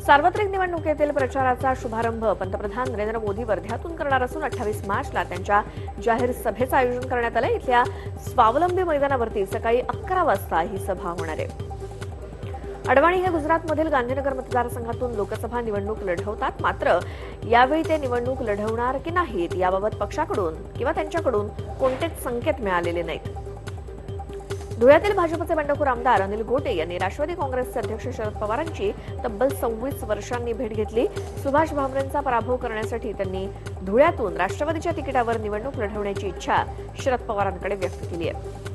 सार्वत्रिक निवडणुकीतील प्रचाराचा शुभारंभ पंतप्रधान नरेंद्र मोदी वर्ध्यातून करणार असून 28 मार्चला त्यांच्या जाहीर सभेचं आयोजन करण्यात आलं। इथल्या स्वावलंबी मैदानावरती सकाळी 11 वाजता ही सभा होणार आहे। अडवाणी हे गुजरातमधील गांधीनगर मतदारसंघातून लोकसभा निवडणूक लढवतात। मात्र यावेळी ते निवडणूक लढवणार की नाहीत याबाबत पक्षाकडून किंवा त्यांच्याकडून कोणतेच संकेत मिळालेले नाहीत। धुळ्यातील भाजपचे बंडखोर आमदार अनिल गोटे यांनी राष्ट्रवादी काँग्रेसचे अध्यक्ष शरद पवारांची तब्बल 26 वर्षांनी भेट घेतली। सुभाष भामरेंचा पराभव करण्यासाठी त्यांनी धुळ्यातून राष्ट्रवादीच्या तिकिटावर निवडणूक लढवण्याची इच्छा शरद पवारांकडे व्यक्त केली आहे।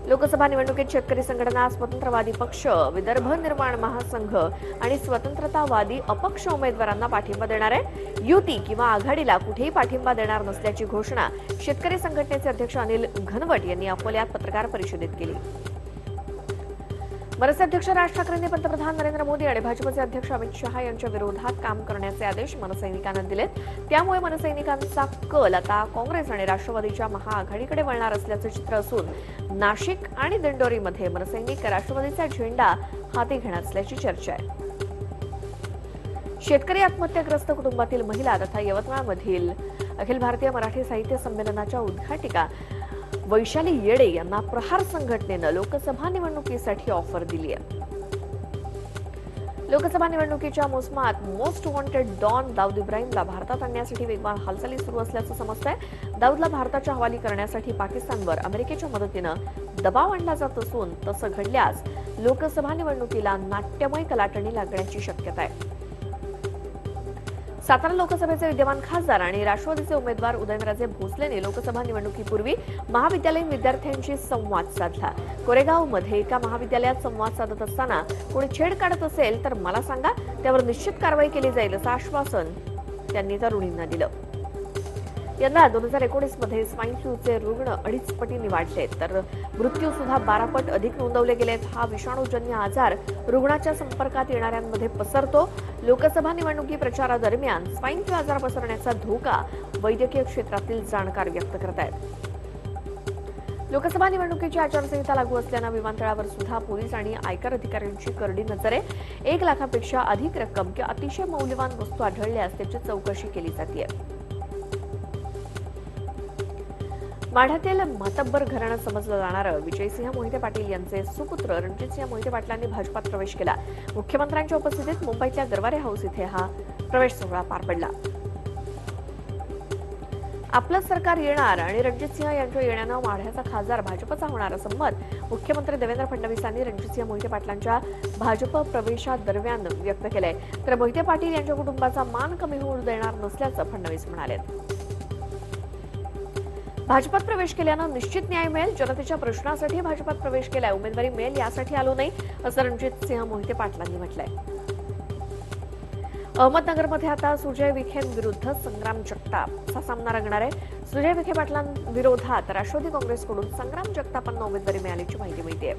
लोकसभा निवडणुकीत शेतकरी संघटना, स्वतंत्रवादी पक्ष, विदर्भ निर्माण महासंघ आणि स्वतंत्रतावादी अपक्ष उमेदवारांना पाठिंबा देणार आहे। युती किंवा आघाडीला कुठेही पाठिंबा देणार नसल्याची घोषणा शेतकरी संघटनेचे अध्यक्ष अनिल घनवट यांनी अकोल्यात पत्रकार परिषदेत केली। मनसे अध्यक्ष राज ठाकरेंनी पंतप्रधान नरेंद्र मोदी आणि भाजपचे अध्यक्ष अमित शहा यांच्या विरोधात काम करण्याचे आदेश मनसैनिकांना दिलेत। त्यामुळे मनसैनिकांचा कल आता काँग्रेस आणि राष्ट्रवादीच्या महाआघाडीकडे वळणार असल्याचं चित्र असून नाशिक आणि दिंडोरीमध्ये मनसैनिक राष्ट्रवादीचा झेंडा हाती घेणार असल्याची चर्चा आहे। शेतकरी आत्महत्याग्रस्त कुटुंबातील महिला तथा यवतमाळमधील अखिल भारतीय मराठी साहित्य संमेलनाच्या उद्घाटिका वैशाली येडे यांना प्रहार संघटनेनं लोकसभा निवडणुकीसाठी ऑफर दिली आहे। लोकसभा निवडणुकीच्या मोसमात मोस्ट वॉन्टेड डॉन दाऊद इब्राहिमला भारतात आणण्यासाठी वेगवान हालचाली सुरू असल्याचं समजतंय। दाऊदला भारताच्या हवाली करण्यासाठी पाकिस्तानवर अमेरिकेच्या मदतीनं दबाव आणला जात असून तसं घडल्यास लोकसभा निवडणुकीला नाट्यमय कलाटणी लागण्याची शक्यता आहे। सातारा लोकसभेचे विद्यमान खासदार आणि राष्ट्रवादीचे उमेदवार उदयनराजे भोसलेने लोकसभा निवडणुकीपूर्वी महाविद्यालयीन विद्यार्थ्यांशी संवाद साधला। कोरेगावमध्ये एका महाविद्यालयात संवाद साधत असताना कोणी छेड काढत असेल तर मला सांगा, त्यावर निश्चित कारवाई केली जाईल असं आश्वासन त्यांनी तरुणींना दिलं। यंदा 2019 मध्ये स्वाईन फ्लूचे रुग्ण 2.5 पटींनी वाढले तर मृत्यू सुद्धा 12 पट अधिक नोंदवले गेलेत। हा विषाणूजन्य आजार रुग्णाच्या संपर्कात येणाऱ्यांमध्ये पसरतो। लोकसभा निवडणुकी प्रचारादरम्यान स्वाईन फ्लू आजार पसरण्याचा धोका वैद्यकीय क्षेत्रातील जाणकार व्यक्त करत आहेत। लोकसभा निवडणुकीची आचारसंहिता लागू असल्यानं विमानतळावर सुद्धा पोलीस आणि आयकर अधिकाऱ्यांची करडी नजर आहे। 1 लाखापेक्षा अधिक रक्कम किंवा अतिशय मौल्यवान वस्तू आढळल्यास त्याची चौकशी केली जाते। माढ्यातील मातब्बर घराणं समजलं जाणारं विजयसिंह मोहिते पाटील यांचे सुपुत्र रणजितसिंह मोहिते पाटलांनी भाजपात प्रवेश केला। मुख्यमंत्र्यांच्या उपस्थितीत मुंबईतल्या गरवारे हाऊस इथे हा प्रवेश सोहळा पार पडला। आपलं सरकार येणार आणि रणजितसिंह यांच्या येण्यानं माढ्याचा खासदार भाजपचा होणार असं मत मुख्यमंत्री देवेंद्र फडणवीसांनी रणजितसिंह मोहिते पाटलांच्या भाजप प्रवेशादरम्यान व्यक्त केलंय। तर मोहिते पाटील यांच्या कुटुंबाचा मान कमी होऊ देणार नसल्याचं फडणवीस म्हणाले। भाजपात प्रवेश केल्यानं निश्चित न्याय मिळेल। जनतेच्या प्रश्नासाठी भाजपात प्रवेश केलाय, उमेदवारी मिळेल यासाठी आलो नाही असं रणजितसिंह मोहिते पाटलांनी म्हटलंय। अहमदनगरमध्ये आता सुजय विखेंविरुद्ध संग्राम जगताप असा सामना रंगणार आहे। सुजय विखे पाटलांविरोधात राष्ट्रवादी काँग्रेसकडून संग्राम जगतापांना उमेदवारी मिळाल्याची माहिती मिळते।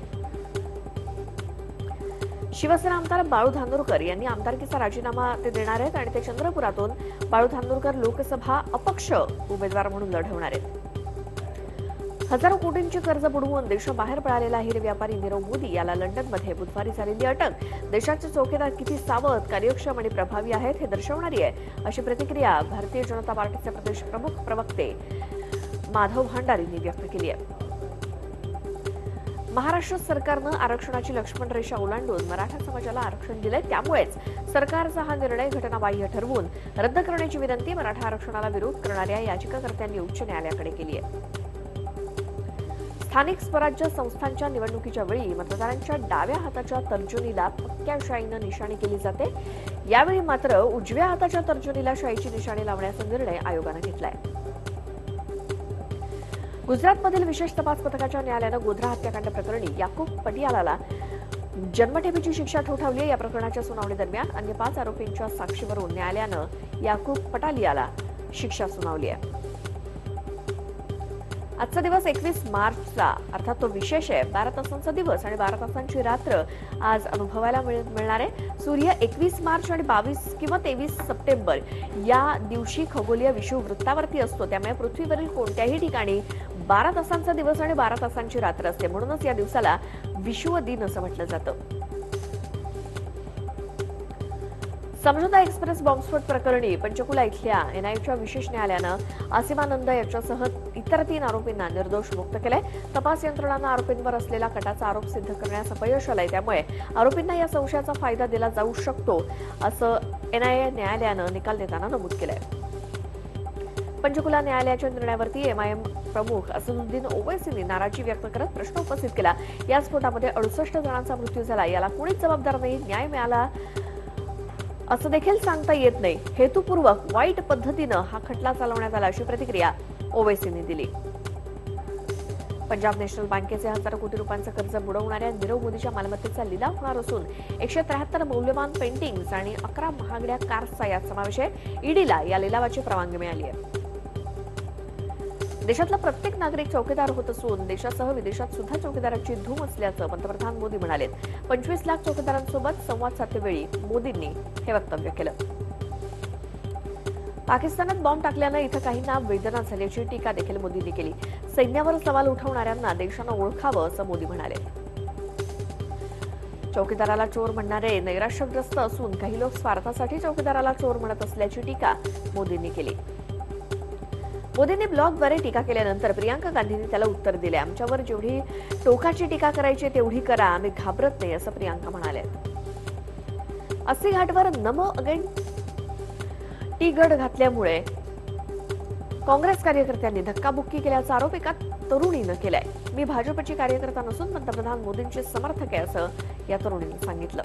शिवसेना आमदार बाळू धानोरकर यांनी आमदारकीचा राजीनामा ते देणार आहेत आणि ते चंद्रपुरातून बाळू धानोरकर लोकसभा अपक्ष उमेदवार म्हणून लढवणार आहेत। हजारो कोटींची कर्ज बुडवून देशाबाहेर पळालेला हिरे व्यापारी नीरव मोदी याला लंडनमध्ये बुधवारी झालेली अटक देशाचे चौकीदार किती सावध, कार्यक्षम आणि प्रभावी आहेत हे दर्शवणारी आहे, अशी प्रतिक्रिया भारतीय जनता पार्टीचे प्रदेश प्रमुख प्रवक्ते माधव भांडारींनी व्यक्त केली आहे। महाराष्ट्र सरकारनं आरक्षणाची लक्ष्मण रेषा ओलांडून मराठा समाजाला आरक्षण दिलंय, त्यामुळेच सरकारचा हा निर्णय घटनाबाह्य ठरवून रद्द करण्याची विनंती मराठा आरक्षणाला विरोध करणाऱ्या याचिकाकर्त्यांनी उच्च न्यायालयाकडे केली आहे। स्थानिक स्वराज्य संस्थांच्या निवडणुकीच्या वेळी मतदारांच्या डाव्या हाताच्या तर्जनीला पक्क्या शाईनं निशाणी केली जाते। यावेळी मात्र उजव्या हाताच्या तर्जनीला शाईची निशाणी लावण्याचा निर्णय आयोगानं घेतलाय। गुजरातमधील विशेष तपास पथकाच्या न्यायालयानं गोध्रा हत्याकांड प्रकरणी याकूब पटियालाला जन्मठेपेची शिक्षा ठोठावली। या प्रकरणाच्या सुनावणीदरम्यान अन्य 5 आरोपींच्या साक्षीवरून न्यायालयानं याकूब पटालियाला शिक्षा सुनावली आहे। आजचा दिवस 21 मार्चचा अर्थात तो विशेष आहे। 12 तासांचा दिवस आणि 12 तासांची रात्र आज अनुभवायला मिळणार आहे। सूर्य 21 मार्च आणि 22 किंवा 23 सप्टेंबर या दिवशी खगोलीय विषुववृत्तावरती असतो, त्यामुळे पृथ्वीवरील कोणत्याही ठिकाणी 12 तासांचा दिवस आणि 12 तासांची रात्र असते, म्हणूनच या दिवसाला विषुव दिन असं म्हटलं जातं। समझोता एक्सप्रेस बॉम्बस्फोट प्रकरणी पंचकुला इथल्या एनआयएच्या विशेष न्यायालयानं आसिमानंद याच्यासह इतर 3 आरोपींना निर्दोष मुक्त केलंय. तपास यंत्रणांना आरोपींवर असलेला कटाचा आरोप सिद्ध करण्यास अपयश आलंय. त्यामुळे आरोपींना या संशयाचा फायदा दिला जाऊ शकतो असं एनआयए न्यायालयानं निकाल देताना नमूद केलंय. पंचकुला न्यायालयाच्या निर्णयावरती एमआयएम प्रमुख असदुद्दीन ओवैसींनी नाराजी व्यक्त करत प्रश्न उपस्थित केला. या स्फोटामध्ये 68 जणांचा मृत्यू झाला. याला कोणीच जबाबदार नाही. न्याय मिळाला असं देखील सांगता येत नाही. हेतुपूर्वक वाईट पद्धतीनं हा खटला चालवण्यात आला अशी प्रतिक्रिया ओवैसींनी दिली. पंजाब नॅशनल बँकेचे हजारो कोटी रुपयांचं कर्ज बुडवणाऱ्या नीरव मोदीच्या मालमत्तेचा लिलाव होणार असून 173 मौल्यवान पेंटिंग्स आणि 11 महागड्या कार्सचा यात समावेश आहे. ईडीला या लिलावाची परवानगी मिळाली आहे. देशातला प्रत्येक नागरिक चौकीदार होत असून देशासह विदेशात सुद्धा चौकीदाराची धूम असल्याचं पंतप्रधान मोदी म्हणाले. 25 लाख चौकीदारांसोबत संवाद साधतेवेळी मोदींनी हे वक्तव्य केलं. पाकिस्तानात बॉम्ब टाकल्यानं इथं काहींना वेदना झाल्याची टीका देखील मोदींनी केली. सैन्यावर सवाल उठवणाऱ्यांना देशानं ओळखावं असं मोदी म्हणाले. चौकीदाराला चोर म्हणणारे नैराश्यग्रस्त असून काही लोक स्वार्थासाठी चौकीदाराला चोर म्हणत असल्याची टीका मोदींनी केली. मोदींनी ब्लॉगद्वारे टीका केल्यानंतर प्रियांका गांधींनी त्याला उत्तर दिले. आमच्यावर जेवढी टोकाची टीका करायची तेवढी करा, आम्ही घाबरत नाही असं प्रियांका म्हणाले. अस्सी घाटवर नमो अगेन टी गड घातल्यामुळे काँग्रेस कार्यकर्त्यांनी धक्काबुक्की केल्याचा आरोप एका तरुणीनं केलाय. मी भाजपची कार्यकर्ता नसून पंतप्रधान मोदींचे समर्थक आहे असं या तरुणीनं सांगितलं.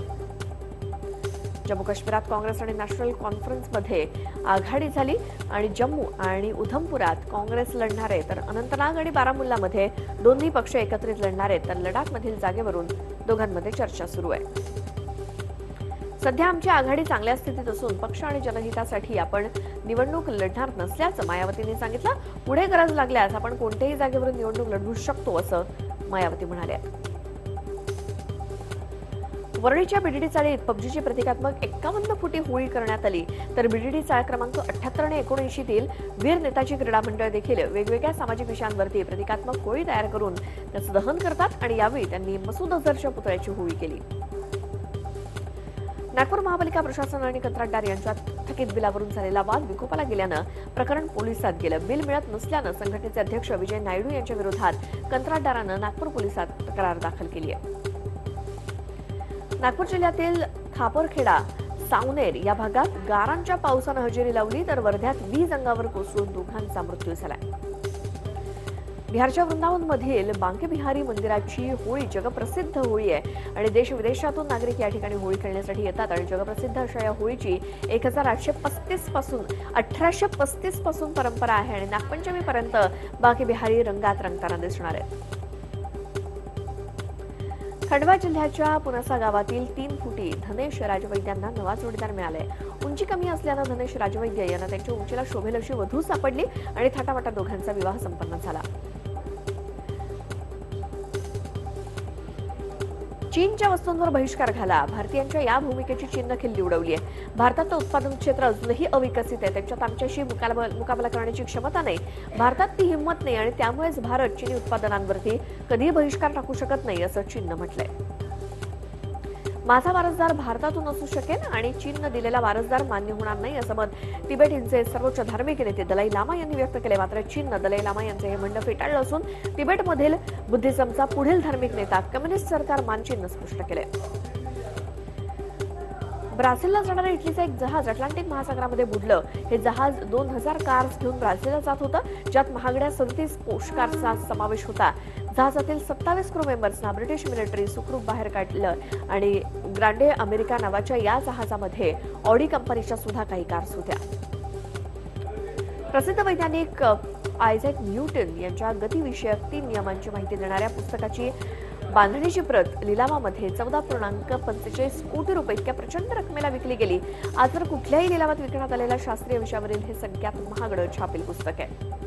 जम्मू काश्मीरात काँग्रेस आणि नॅशनल कॉन्फरन्समध्ये आघाडी झाली आणि जम्मू आणि उधमपुरात काँग्रेस लढणार आहे तर अनंतनाग आणि बारामुल्लामध्ये दोन्ही पक्ष एकत्रित लढणार आहेत तर लडाखमधील जागेवरून दोघांमध्ये चर्चा सुरू आहे. सध्या आमची आघाडी चांगल्या स्थितीत असून पक्ष आणि जनहितासाठी आपण निवडणूक लढणार नसल्याचं मायावतींनी सांगितलं. पुढे गरज लागल्यास आपण कोणत्याही जागेवरून निवडणूक लढवू शकतो असं मायावती म्हणाल्या. वरळीच्या बीडीडी चाळीत पबजीची प्रतिकात्मक 51 फुटी होळी करण्यात आली तर बीडीडी चाळ क्रमांक 78 आणि 79 तील वीर नेताजी क्रीडा मंडळ देखील वेगवेगळ्या सामाजिक विषयांवरती प्रतिकात्मक होळी तयार करून त्याचं दहन करतात आणि यावेळी त्यांनी मसूद अझहरच्या पुतळ्याची होळी केली. नागपूर महापालिका प्रशासन आणि कंत्राटदार यांच्यात थकीत बिलावरून झालेला वाद विकोपाला गेल्यानं प्रकरण पोलिसात गेलं. बिल मिळत नसल्यानं संघटनेचे अध्यक्ष विजय नायडू यांच्या विरोधात कंत्राटदारानं नागपूर पोलिसात तक्रार दाखल केली आहे. नागपूर जिल्ह्यातील खापरखेडा सावनेर या भागात गारांच्या पावसानं हजेरी लावली तर वर्ध्यात वीज अंगावर कोसळून दोघांचा मृत्यू झाला. बिहारच्या वृंदावनमधील बांके बिहारी मंदिराची होळी जगप्रसिद्ध होळी आहे आणि देश विदेशातून नागरिक या ठिकाणी होळी खेळण्यासाठी येतात आणि जगप्रसिद्ध अशा या होळीची 1835 पासून परंपरा आहे आणि नागपंचमीपर्यंत बांके बिहारी रंगात रंगताना दिसणार आहेत. खंडवा जिल्ह्याच्या पुनासा गावातील 3 फुटी धनेश राजवैद्यांना नवा जोडीदार मिळालाय. उंची कमी असल्यानं धनेश राजवैद्य यांना त्यांच्या उंचीला शोभेल अशी वधू सापडली आणि थाटामाटा दोघांचा विवाह संपन्न झाला. चीनच्या वस्तूंवर बहिष्कार घाला. भारतीयांच्या या भूमिकेची चीननं खिल्ली उडवली आहे. भारताचं उत्पादन क्षेत्र अजूनही अविकसित आहे. त्यांच्यात आमच्याशी मुकाबला करण्याची क्षमता नाही. भारतात ती हिंमत नाही आणि त्यामुळेच भारत चीनी उत्पादनांवरती कधीही बहिष्कार टाकू शकत नाही असं चीननं म्हटलंय. माझा वारसदार भारतातून असू शकेल आणि चीननं दिलेला वारसदार मान्य होणार नाही असं मत तिबेटींचे सर्वोच्च धार्मिक नेते दलाई लामा यांनी व्यक्त केले. मात्र चीननं दलाई लामा यांचे हे म्हणणं फेटाळलं असून तिबेटमधील बुद्धिझमचा पुढील धार्मिक नेता कम्युनिस्ट सरकार मानचीननं स्पष्ट केले. ब्राझीलला जाणारं इटलीचं एक जहाज अटलांटिक महासागरामध्ये बुडलं. हे जहाज 2000 कार्स घेऊन ब्राझीलला जात होतं ज्यात महागड्या 37 पोस्टकार्सचा समावेश होता. जहाजातील 27 क्रू मेंबर्सना ब्रिटिश मिलिटरी सुखरूप बाहेर काढलं आणि ग्रांडे अमेरिका नावाच्या या जहाजामध्ये ऑडी कंपनीच्या सुद्धा काही कार्स होत्या. प्रसिद्ध वैज्ञानिक आयझॅक न्यूटन यांच्या गतिविषयक 3 नियमांची माहिती देणाऱ्या पुस्तकाची बांधणीची प्रत लिलावामध्ये 14.45 कोटी रुपये इतक्या प्रचंड रकमेला विकली गेली. आजवर कुठल्याही लिलावात विकण्यात आलेल्या शास्त्रीय विषयावरील हे सगळ्यात महागडं छापील पुस्तक आहे.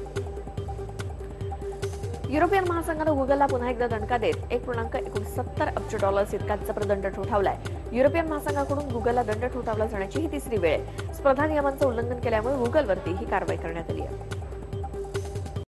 युरोपियन महासंघानं गुगलला पुन्हा एकदा दणका देत $1.69 अब्ज इतका जबरदंड ठोठावलाय. युरोपियन महासंघाकडून गुगलला दंड ठोठावला जाण्याची ही 3री वेळ आहे. स्पर्धा नियमांचं उल्लंघन केल्यामुळे गुगलवरती ही कारवाई करण्यात आली आहे.